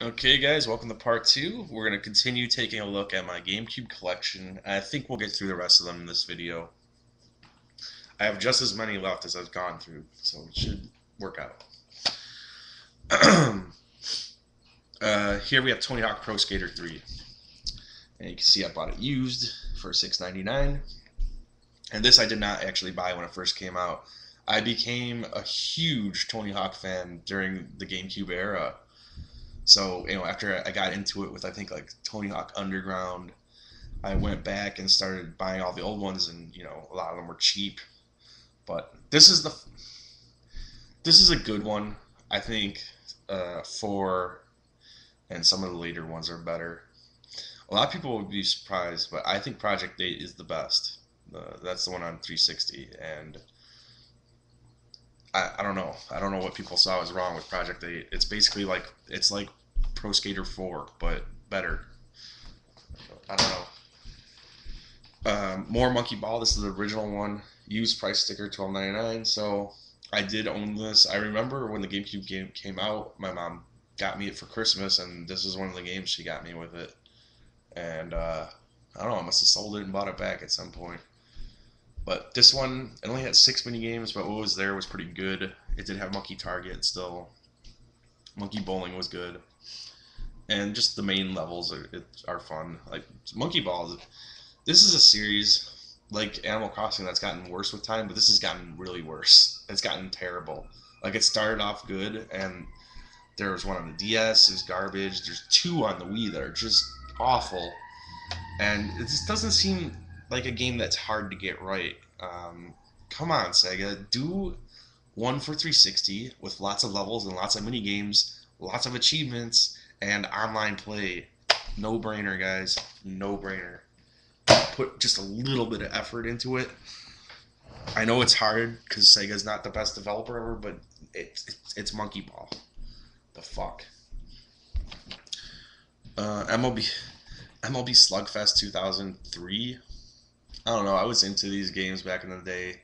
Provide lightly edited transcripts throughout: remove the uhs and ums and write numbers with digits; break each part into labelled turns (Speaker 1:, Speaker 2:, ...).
Speaker 1: Okay, guys, welcome to part two. We're going to continue taking a look at my GameCube collection. I think we'll get through the rest of them in this video. I have just as many left as I've gone through, so it should work out. Here we have Tony Hawk Pro Skater 3. And you can see I bought it used for $6.99. And this I did not actually buy when it first came out. I became a huge Tony Hawk fan during the GameCube era. So, after I got into it with, I think, like Tony Hawk Underground, I went back and started buying all the old ones, and, a lot of them were cheap. But this is a good one. I think 4 and some of the later ones are better. A lot of people would be surprised, but I think Project 8 is the best. That's the one on 360, and I don't know. I don't know what people saw was wrong with Project 8. It's like Pro Skater 4, but better. I don't know. More Monkey Ball. This is the original one. Used price sticker $12.99. So I did own this. I remember when the GameCube game came out, my mom got me it for Christmas, and this is one of the games she got me with it. And I don't know. I must have sold it and bought it back at some point. But this one, it only had 6 mini games, but what was there was pretty good. It did have Monkey Target still. Monkey Bowling was good, and just the main levels are fun. Like Monkey Ball, this is a series like Animal Crossing that's gotten worse with time, but this has gotten really worse. It's gotten terrible. Like it started off good, and there was one on the DS, is garbage. There's 2 on the Wii that are just awful, and it just doesn't seem like a game that's hard to get right. Come on, Sega, do one for 360 with lots of levels and lots of mini games, lots of achievements, and online play. No brainer, guys. No brainer. Put just a little bit of effort into it. I know it's hard because Sega's not the best developer ever, but it's Monkey Ball. The fuck. MLB Slugfest 2003. I don't know. I was into these games back in the day.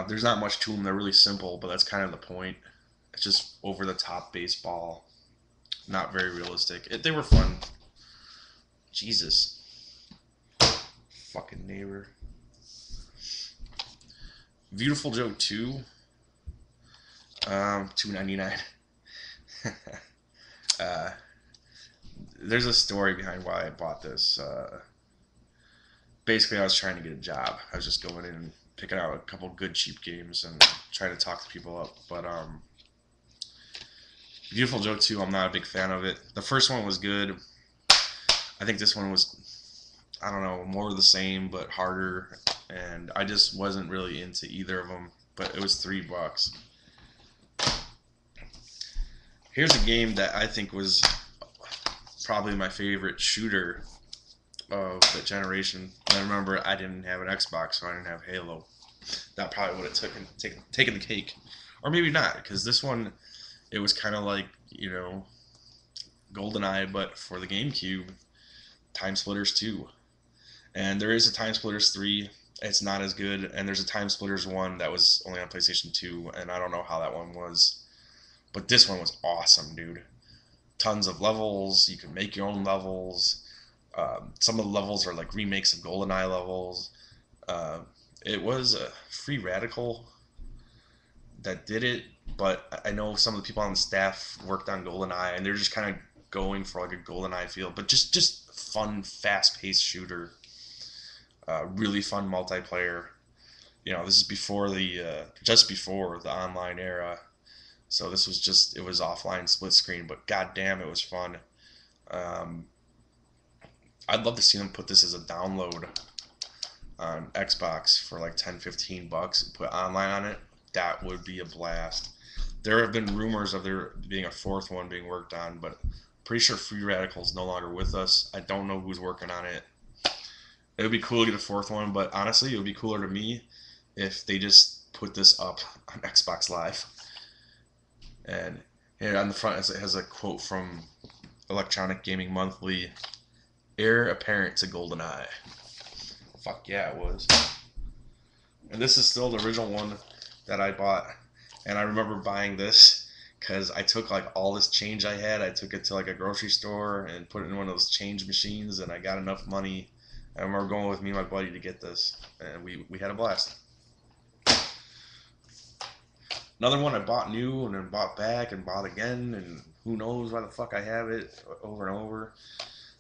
Speaker 1: There's not much to them. They're really simple, but that's kind of the point. It's just over the top baseball, not very realistic. They were fun. Jesus, fucking neighbor. Beautiful Joe 2, $2.99. uh, there's a story behind why I bought this. Basically, I was trying to get a job. I was just going in and picking out a couple good cheap games and trying to talk the people up. But Beautiful Joe 2, I'm not a big fan of it. The first one was good. I think this one was, I don't know, more of the same but harder, and I just wasn't really into either of them. But it was $3. Here's a game that I think was probably my favorite shooter of that generation. I remember I didn't have an Xbox, so I didn't have Halo. That probably would have taken the cake, or maybe not, because this one, it was kind of like GoldenEye, but for the GameCube. Timesplitters 2, and there is a Timesplitters 3. It's not as good, and there's a Timesplitters 1 that was only on PlayStation 2, and I don't know how that one was, but this one was awesome, dude. Tons of levels. You can make your own levels. Some of the levels are like remakes of GoldenEye levels. It was a Free Radical that did it, but I know some of the people on the staff worked on GoldenEye, and they're just kind of going for like a GoldenEye feel, but just fun, fast-paced shooter. Really fun multiplayer. This is before just before the online era, so it was offline split screen, but goddamn, it was fun. Um, I'd love to see them put this as a download on Xbox for like 10-15 bucks and put online on it. That would be a blast. There have been rumors of there being a 4th one being worked on, but pretty sure Free Radical's no longer with us. I don't know who's working on it. It would be cool to get a 4th one, but honestly, it would be cooler to me if they just put this up on Xbox Live. And here on the front, it has a quote from Electronic Gaming Monthly: "Heir apparent to GoldenEye." Fuck yeah, it was. And this is still the original one that I bought. And I remember buying this because I took like all this change I had, I took it to like a grocery store and put it in one of those change machines, and I got enough money. I remember going with me and my buddy to get this, and we had a blast. Another one I bought new and then bought back and bought again, and who knows why the fuck I have it over and over.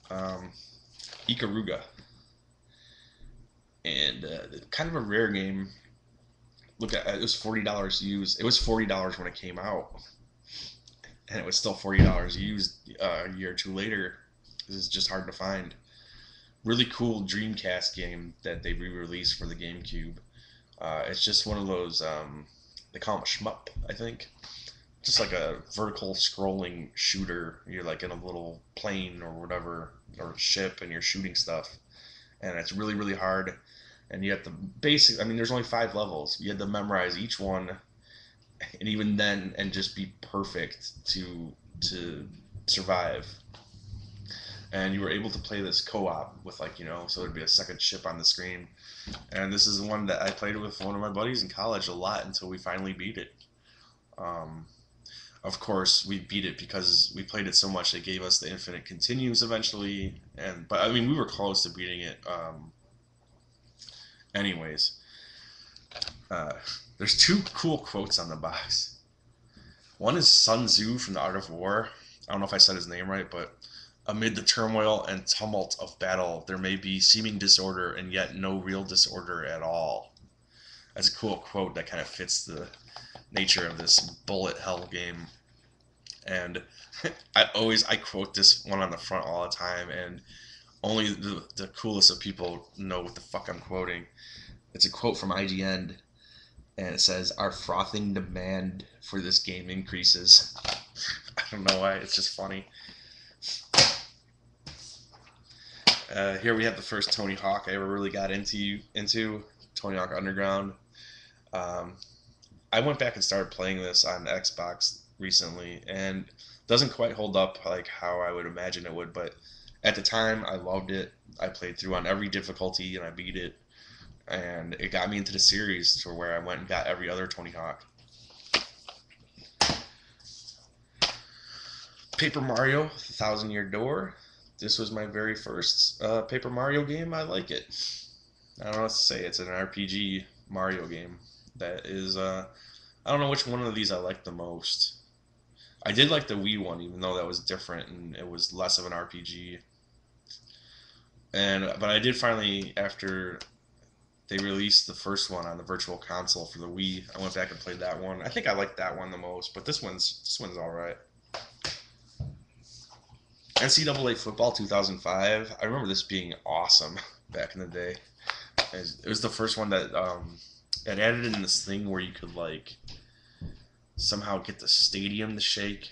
Speaker 1: Um, Ikaruga, and kind of a rare game. Look at it was $40 used. It was $40 when it came out, and it was still $40 used a year or two later. This is just hard to find. Really cool Dreamcast game that they re-released for the GameCube. It's just one of those. They call them a shmup, I think. Just like a vertical scrolling shooter. You're like in a little plane or whatever, or ship, and you're shooting stuff. And it's really, really hard. And you have to basic. I mean, there's only 5 levels. You had to memorize each one, and even then, and just be perfect to survive. And you were able to play this co-op with so there'd be a second ship on the screen. And this is the one that I played with one of my buddies in college a lot until we finally beat it. Um, of course, we beat it because we played it so much they gave us the infinite continues eventually. But I mean, we were close to beating it. Anyways, uh, there's 2 cool quotes on the box. One is Sun Tzu from The Art of War. I don't know if I said his name right, but amid the turmoil and tumult of battle, there may be seeming disorder and yet no real disorder at all. That's a cool quote that kind of fits the nature of this bullet hell game. And I quote this one on the front all the time, and only the coolest of people know what the fuck I'm quoting. It's a quote from IGN, and it says, "Our frothing demand for this game increases." I don't know why, it's just funny. Here we have the first Tony Hawk I ever really got into Tony Hawk Underground. Um, I went back and started playing this on Xbox recently, and doesn't quite hold up like how I would imagine it would, but at the time I loved it. I played through on every difficulty and I beat it, and it got me into the series to where I went and got every other Tony Hawk. Paper Mario: The Thousand Year Door. This was my very first Paper Mario game. I like it. I don't know what to say. It's an RPG Mario game that is. I don't know which one of these I like the most. I did like the Wii one, even though that was different and it was less of an RPG. But I did finally, after they released the first one on the Virtual Console for the Wii, I went back and played that one. I think I liked that one the most, but this one's all right. NCAA Football 2005. I remember this being awesome back in the day. It was the first one that it added in this thing where you could like somehow get the stadium to shake.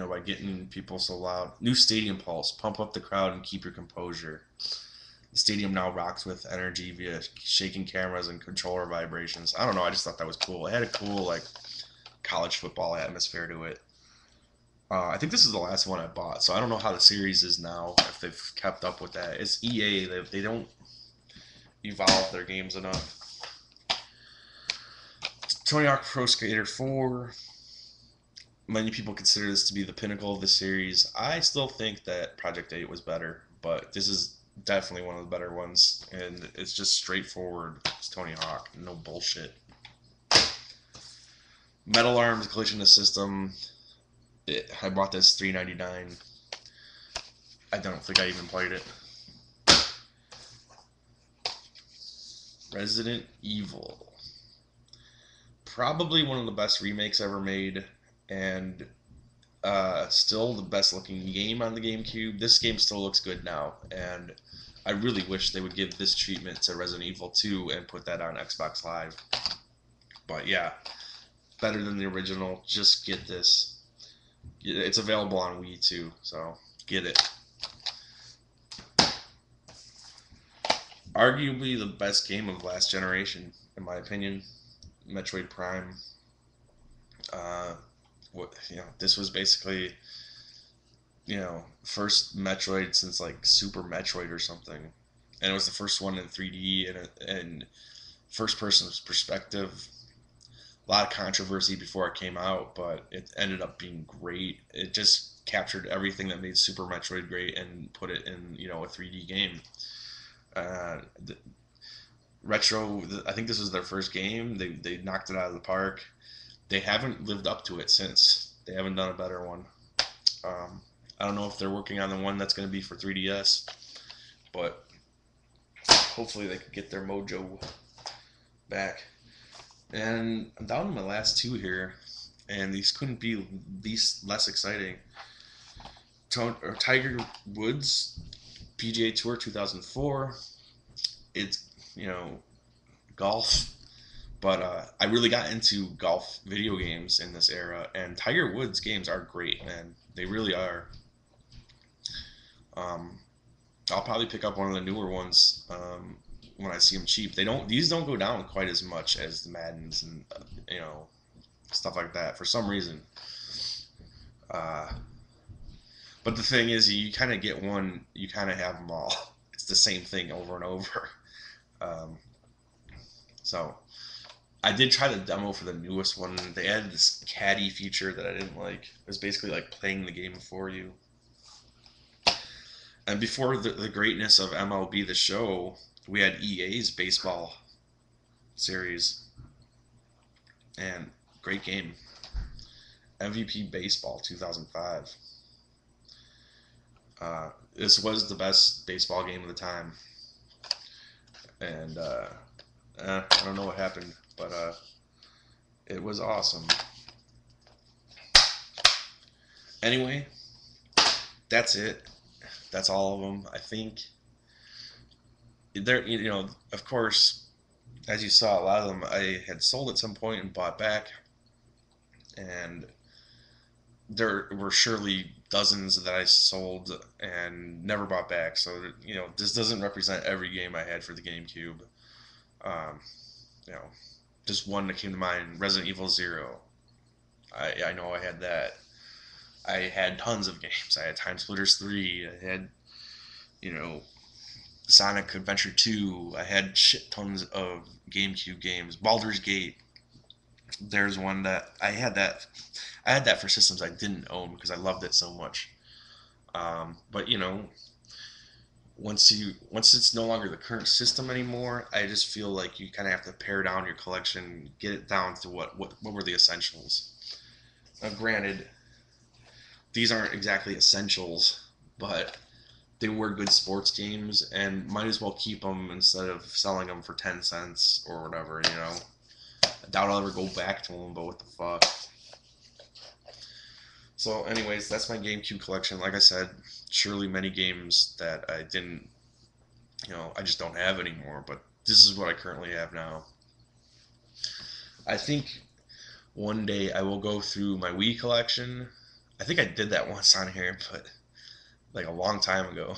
Speaker 1: By getting people so loud. New stadium pulse. Pump up the crowd and keep your composure. The stadium now rocks with energy via shaking cameras and controller vibrations. I don't know. I just thought that was cool. It had a cool like college football atmosphere to it. I think this is the last one I bought, so I don't know how the series is now, if they've kept up with that. It's EA. They don't evolve their games enough. Tony Hawk Pro Skater 4. Many people consider this to be the pinnacle of the series. I still think that Project 8 was better, but this is definitely one of the better ones, and it's just straightforward. It's Tony Hawk. No bullshit. Metal Arms Collision System. I bought this $3.99. I don't think I even played it. Resident Evil. Probably one of the best remakes ever made, and still the best looking game on the GameCube. This game still looks good now, and I really wish they would give this treatment to Resident Evil 2 and put that on Xbox Live. But yeah, better than the original. Just get this. It's available on Wii too, so get it. Arguably the best game of last generation, in my opinion, Metroid Prime. This was basically, first Metroid since like Super Metroid or something, and it was the first one in 3D and first person perspective. a lot of controversy before it came out, but it ended up being great. It just captured everything that made Super Metroid great and put it in, a 3D game. The Retro, I think this was their first game. They knocked it out of the park. They haven't lived up to it since. They haven't done a better one. Um, I don't know if they're working on the one that's going to be for 3DS, but hopefully they can get their mojo back. And I'm down to my last two here, and these couldn't be less exciting. Tiger Woods PGA Tour 2004. It's golf, but I really got into golf video games in this era, and Tiger Woods games are great, man. They really are. Um, I'll probably pick up one of the newer ones when I see them cheap. These don't go down quite as much as the Maddens and stuff like that for some reason. Uh, but the thing is, you kind of get one, you kind of have them all. It's the same thing over and over. Um, so I did try the demo for the newest one. They added this caddy feature that I didn't like. It was basically like playing the game for you. And before the greatness of MLB The Show, we had EA's baseball series, and great game. MVP Baseball 2005. This was the best baseball game of the time, and I don't know what happened, but it was awesome. Anyway, that's it. That's all of them. I think there, of course, as you saw, a lot of them I had sold at some point and bought back, and there were surely dozens that I sold and never bought back. So this doesn't represent every game I had for the GameCube. Um, you know, just one that came to mind: Resident Evil Zero. I know I had that. I had tons of games. I had Timesplitters 3. I had, you know, Sonic Adventure 2. I had shit tons of GameCube games. Baldur's Gate. There's one that I had that. I had that for systems I didn't own because I loved it so much. But once it's no longer the current system anymore, I just feel like you kind of have to pare down your collection, get it down to what were the essentials. Now, granted, these aren't exactly essentials, but they were good sports games, and might as well keep them instead of selling them for 10 cents or whatever. I doubt I'll ever go back to them, but what the fuck. So, anyways, that's my GameCube collection. Like I said, surely many games that I didn't, I just don't have anymore, but this is what I currently have now. I think one day I will go through my Wii collection. I think I did that once on here, but like a long time ago.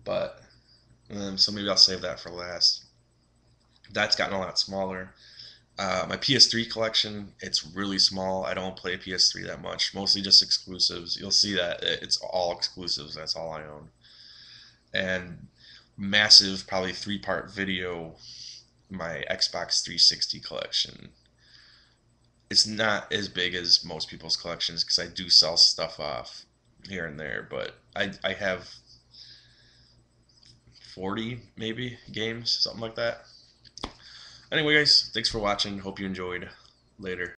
Speaker 1: But so maybe I'll save that for last. That's gotten a lot smaller. My PS3 collection, it's really small. I don't play PS3 that much, mostly just exclusives. You'll see that it's all exclusives. That's all I own. And massive, probably 3-part video, my Xbox 360 collection. It's not as big as most people's collections because I do sell stuff off here and there, but I have 40 maybe games, something like that. Anyway, guys, thanks for watching. Hope you enjoyed. Later.